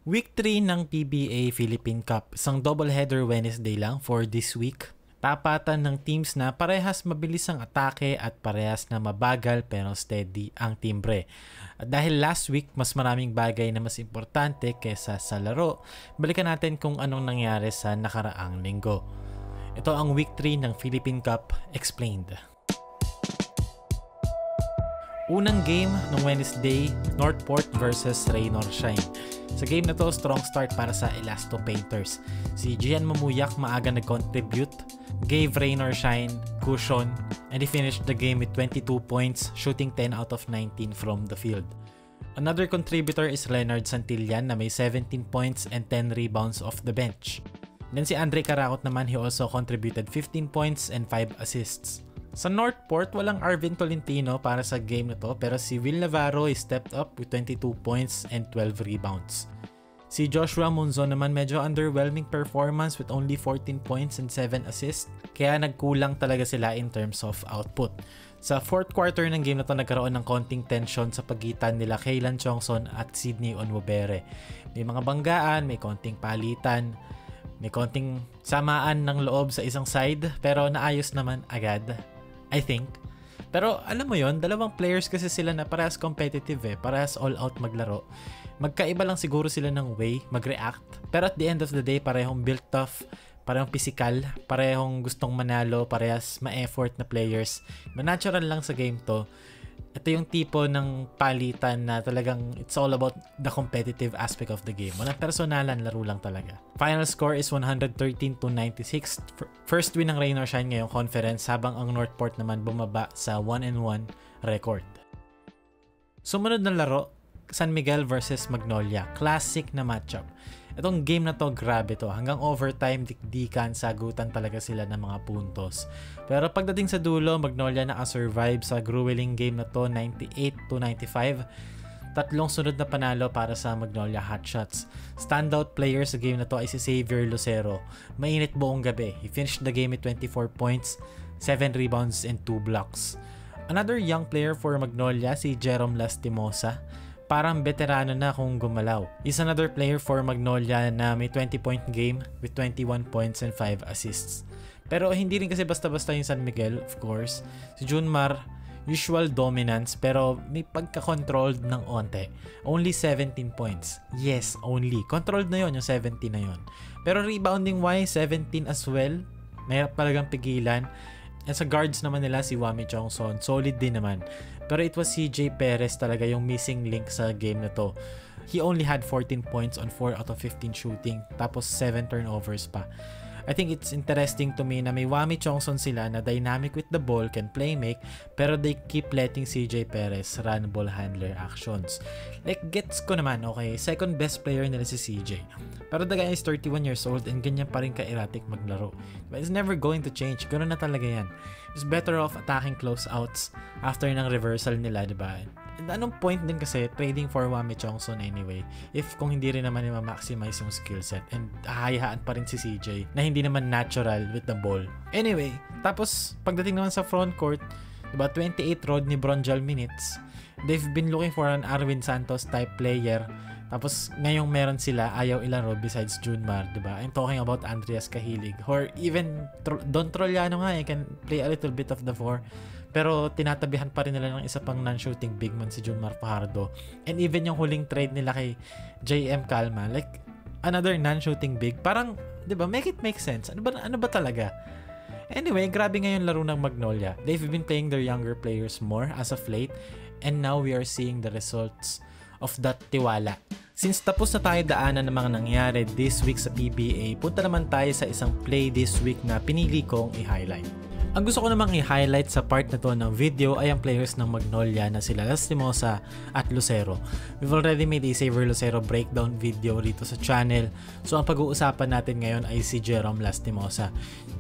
Week 3 ng PBA Philippine Cup. Isang doubleheader Wednesday lang for this week. Tapatan ng teams na parehas mabilis ang atake at parehas na mabagal pero steady ang timbre. At dahil last week mas maraming bagay na mas importante kesa sa laro, balikan natin kung anong nangyari sa nakaraang linggo. Ito ang Week 3 ng Philippine Cup Explained. Unang game ng Wednesday, Northport versus Raynor Shine. Sa game na to, strong start para sa Elasto Painters. Si Gian Mamuyak maaga nag-contribute, gave Raynor Shine cushion, and he finished the game with 22 points, shooting 10 out of 19 from the field. Another contributor is Leonard Santillan na may 17 points and 10 rebounds off the bench. Then si Andre Karakot naman, he also contributed 15 points and 5 assists. Sa Northport, walang Arvin Tolentino para sa game na to, pero si Will Navarro is stepped up with 22 points and 12 rebounds. Si Joshua Munzo naman medyo underwhelming performance with only 14 points and 7 assists, kaya nagkulang talaga sila in terms of output. Sa fourth quarter ng game na to, nagkaroon ng konting tension sa pagitan nila Kaylan Chongson at Sydney Onwubere. May mga banggaan, may konting palitan, may konting samaan ng loob sa isang side, pero naayos naman agad, I think. Pero alam mo yon, dalawang players kasi sila na parehas competitive parehas all out maglaro. Magkaiba lang siguro sila ng way mag-react. Pero at the end of the day, parehong built tough, parehong physical, parehong gustong manalo, parehas ma-effort na players. Natural lang sa game to. Ito yung tipo ng palitan na talagang it's all about the competitive aspect of the game. Walang personalan, laro lang talaga. Final score is 113-96. First win ng Raynor Shine ngayong conference, habang ang Northport naman bumaba sa 1-1 record. Sumunod na laro, San Miguel versus Magnolia. Classic na matchup. Itong game na to, grabe to. Hanggang overtime, dikdikan, sagutan talaga sila ng mga puntos. Pero pagdating sa dulo, Magnolia nakasurvive sa grueling game na to, 98-95. Tatlong sunod na panalo para sa Magnolia Hotshots. Standout player sa game na to ay si Xavier Lucero. Mainit buong gabi. He finished the game with 24 points, 7 rebounds, and 2 blocks. Another young player for Magnolia, si Jerome Lastimosa. Parang veterano na kung gumalaw. Is another player for Magnolia na may 20-point game with 21 points and 5 assists. Pero hindi rin kasi basta-basta yung San Miguel, of course. Si Junmar, usual dominance pero may pagka-controlled ng onte. Only 17 points. Yes, only. Controlled na yon yung 17 na yon. Pero rebounding-wise, 17 as well. Mahirap talagang pigilan. And sa guards naman nila, si Wami Chongson, solid din naman. Pero it was CJ Perez talaga yung missing link sa game na to. He only had 14 points on 4 out of 15 shooting, tapos 7 turnovers pa. I think it's interesting to me na may Wami Chongson sila na dynamic with the ball, can play make, pero they keep letting CJ Perez run ball handler actions. Like, gets ko naman, okay, second best player nila si CJ. Pero the guy is 31 years old and ganyan pa rin ka-erratic maglaro. But it's never going to change. Ganun na talaga yan. It's better off attacking closeouts after ng reversal nila, diba? And anong point din kasi trading for Wami Chongson anyway if kung hindi rin naman i-maximize yung skill set, and hahayaan pa rin si CJ na hindi naman natural with the ball. Anyway, tapos pagdating naman sa front court, diba, 28 Rodney Bronjal minutes. They've been looking for an Arvin Santos type player. Tapos ngayong meron sila, ayaw ilaro besides Junmar, diba? I'm talking about Andreas Cahilig, or even Don Trollano nga, can play a little bit of the 4. Pero tinatabihan pa rin nila ng isa pang non-shooting big man si Junmar Fajardo. And even yung huling trade nila kay JM Calma, like another non-shooting big, parang, diba, make it make sense. Ano ba talaga? Anyway, grabe ngayon laro ng Magnolia. They've been playing their younger players more as of late, and now we are seeing the results of that tiwala. Since tapos na tayo daanan ng mga nangyari this week sa PBA, punta naman tayo sa isang play this week na pinili kong i-highlight. Ang gusto ko namang i-highlight sa part na to ng video ay ang players ng Magnolia na sila Lastimosa at Lucero. We've already made a Xavier Lucero breakdown video rito sa channel, so ang pag-uusapan natin ngayon ay si Jerome Lastimosa.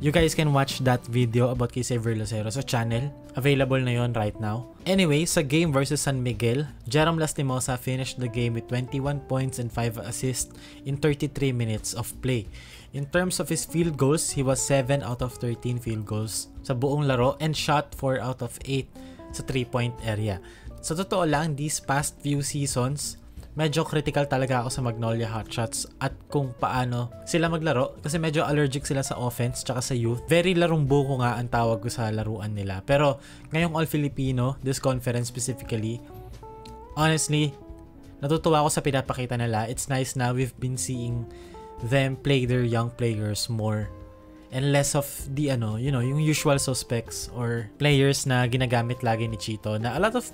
You guys can watch that video about kay Xavier Lucero sa channel. Available na yon right now. Anyway, sa game versus San Miguel, Jerome Lastimosa finished the game with 21 points and 5 assists in 33 minutes of play. In terms of his field goals, he was 7 out of 13 field goals sa buong laro and shot 4 out of 8 sa 3-point area. Sa totoo lang, these past few seasons, medyo critical talaga ako sa Magnolia Hotshots at kung paano sila maglaro kasi medyo allergic sila sa offense tsaka sa youth. Very larong buko nga ang tawag ko sa laruan nila. Pero ngayong All-Filipino, this conference specifically, honestly, natutuwa ako sa pinapakita nila. It's nice na we've been seeing them play their young players more and less of the yung usual suspects or players na ginagamit lagi ni Chito na a lot of,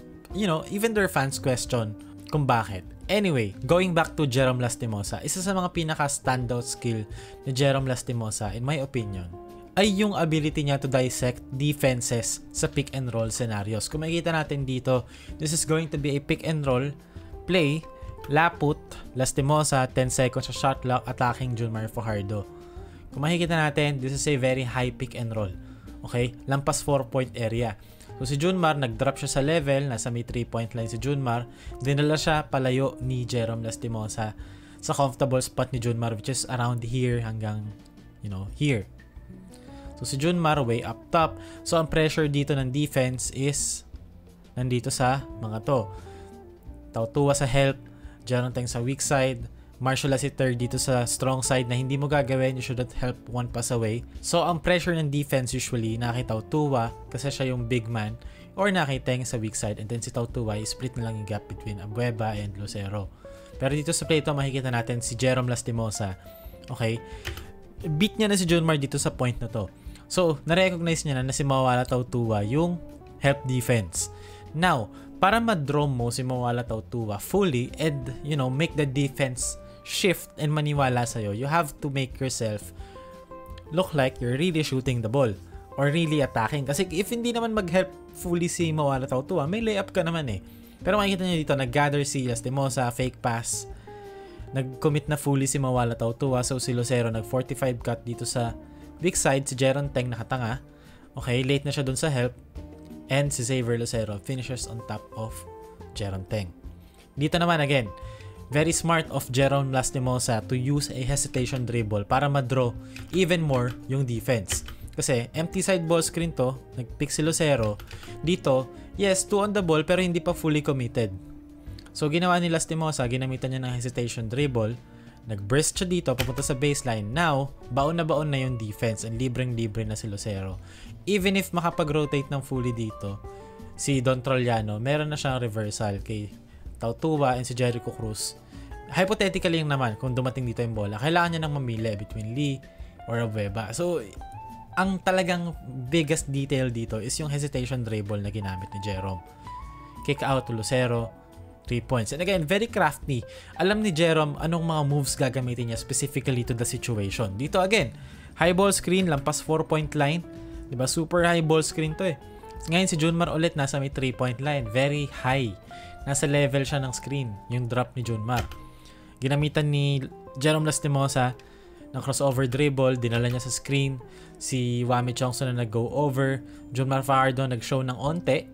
even their fans question kung bakit. Anyway, going back to Jerome Lastimosa, isa sa mga pinaka-standout skill ni Jerome Lastimosa, in my opinion, ay yung ability niya to dissect defenses sa pick and roll scenarios. Kung makikita natin dito, this is going to be a pick and roll play, Laput, Lastimosa, 10 seconds sa shot clock, attacking Junmar Fajardo. Kung makikita natin, this is a very high pick and roll. Okay? Lampas 4-point area. So si Junmar, nag-drop siya sa level, nasa may 3-point line si Junmar, dinala siya palayo ni Jerome Lastimosa sa comfortable spot ni Junmar, which is around here hanggang, here. So si Junmar way up top. So ang pressure dito ng defense is nandito sa mga to. Tautuwa sa help, Jerome Teng sa weak side, Marshall Lassiter dito sa strong side na hindi mo gagawin, you shouldn't help one pass away. So, ang pressure ng defense usually, nakita Tautuwa kasi siya yung big man or nakiteng sa weak side and then si Tautuwa, split na lang yung gap between Abueva and Lucero. Pero dito sa play ito, makikita natin si Jerome Lastimosa. Okay? Beat niya na si Junmar dito sa point na to. So, na-recognize niya na si Mawala Tautuwa yung help defense. Now, para ma-draw mo si Mawala Tautuwa fully and, make the defense shift and maniwala sa'yo, you have to make yourself look like you're really shooting the ball or really attacking. Kasi if hindi naman mag-help fully si Mawala Tautuwa, may layup ka naman eh. Pero makikita nyo dito, nag-gather si Lastimosa, fake pass, nag-commit na fully si Mawala Tautuwa, so si Lucero nag-45 cut dito sa weak side, si Jerome Teng nakatanga. Okay, late na siya dun sa help, and si Xavier Lucero finishes on top of Jerome Teng. Dito naman again, very smart of Jerome Lastimosa to use a hesitation dribble para ma-draw even more yung defense. Kasi empty side ball screen to, nag-pick si Lucero. Dito, yes, 2 on the ball pero hindi pa fully committed. So ginawa ni Lastimosa, ginamitan niya ng hesitation dribble, nag-burst siya dito, papunta sa baseline. Now, baon na yung defense and libreng-libre na si Lucero. Even if makapag-rotate ng fully dito, si Don Trollano, meron na siyang reversal kay Tautuwa and si Jericho Cruz. Hypothetically naman, kung dumating dito yung bola, kailangan niya nang mamili between Lee or Abueva. So, ang talagang biggest detail dito is yung hesitation dribble na ginamit ni Jerome. Kick out to Lucero, 3 points. And again, very crafty. Alam ni Jerome anong mga moves gagamitin niya specifically to the situation. Dito again, high ball screen, lampas 4-point line. Diba? Super high ball screen to eh. Ngayon si Junmar ulit nasa may 3-point line. Very high. Nasa level siya ng screen, yung drop ni Junmar. Ginamitan ni Jerome Lastimosa ng crossover dribble, dinala niya sa screen. Si Wami Chongson na nag-go over. Junmar Fajardo nag-show ng onte.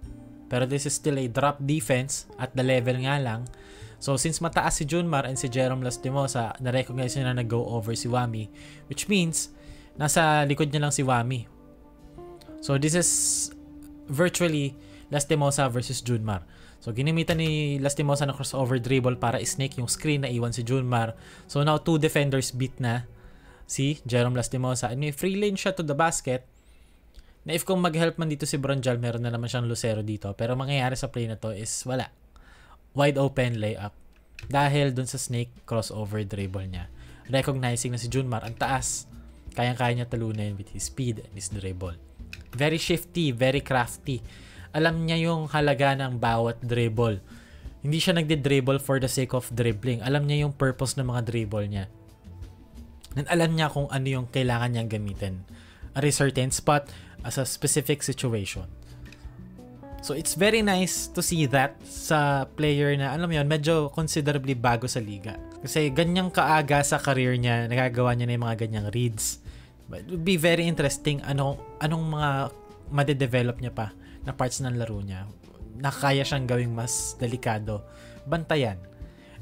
Pero this is still a drop defense at the level nga lang. So since mataas si Junmar and si Jerome Lastimosa, na-recognize niya na nag-go over si Wami. Which means, nasa likod niya lang si Wami. So this is virtually Lastimosa versus Junmar. So, ginamitan ni Lastimosa ng crossover dribble para i-snake yung screen na iwan si Junmar. So, now 2 defenders beat na si Jerome Lastimosa. And may free lane shot to the basket na if kung mag-help man dito si Bronjal, meron na naman siyang Lucero dito. Pero mangyayari sa play na to is wala. Wide open layup. Dahil dun sa snake crossover dribble niya. Recognizing na si Junmar ang taas. Kayang-kaya niya talunin with his speed and his dribble. Very shifty, very crafty. Alam niya yung halaga ng bawat dribble. Hindi siya nagde-dribble for the sake of dribbling. Alam niya yung purpose ng mga dribble niya. And alam niya kung ano yung kailangan niyang gamitin at a certain spot as a specific situation. So it's very nice to see that sa player na, alam mo yun, medyo considerably bago sa liga. Kasi ganyang kaaga sa career niya, nagagawa niya na yung mga ganyang reads. But it would be very interesting anong mga madedevelop niya pa na parts ng laro niya na kaya siyang gawing mas delikado, bantayan,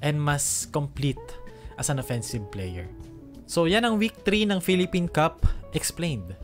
and mas complete as an offensive player. So yan ang week 3 ng Philippine Cup explained.